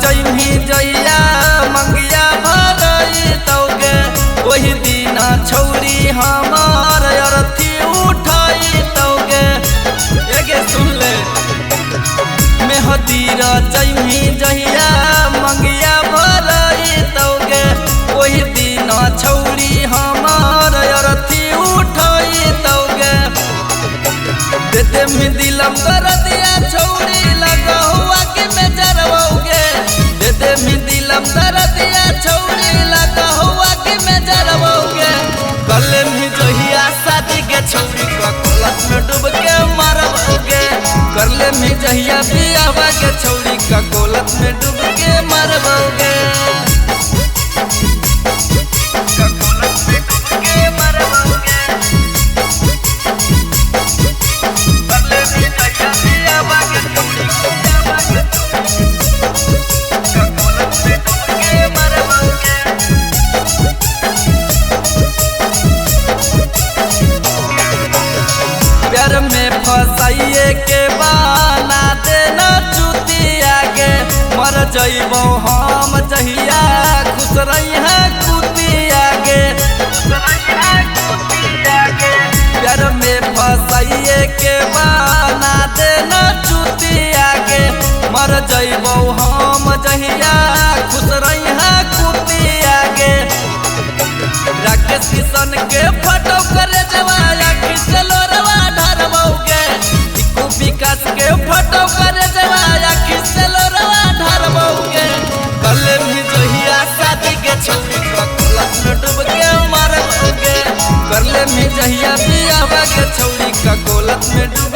चैनी जइया मंगिया भरई तौगे वही दिन छौरी हमार अरथी उठाई तौगे एगे सुन ले मेहदीर चैनी जइया मंगिया भरई तौगे वही दिन छौरी हमार अरथी उठाई तौगे देते में दिलम कर दिया छौरी लगा हुआ कि मैं जरवाओगे देते में दिलम कर दिया छौरी लगा हुआ कि मैं जरवाओगे गले में जहिया शादी के छौरी का कोलत में डूब के मरवाओगे करले में जहिया बियाह के छौरी का कोलत में डूब के मरवाओगे प्यार में फसाइए के बाना देना चुती आगे मर जइबो हम जहिया खुश रही है कुती आगे प्यार में फसाइए के बाना देना चुती आगे मर जइबो हम जहिया खुश रही है कुती आगे राकेश किशन के फोटो करे जवाया खिचलो विकास के फोटो करे जवाया खिचलो रवा ढरबोगे कले भी जहिया शादी के छौरी का कोलत में डूब के मरबोगे करले में जहिया बियाह के छौरी का कोलत में डूब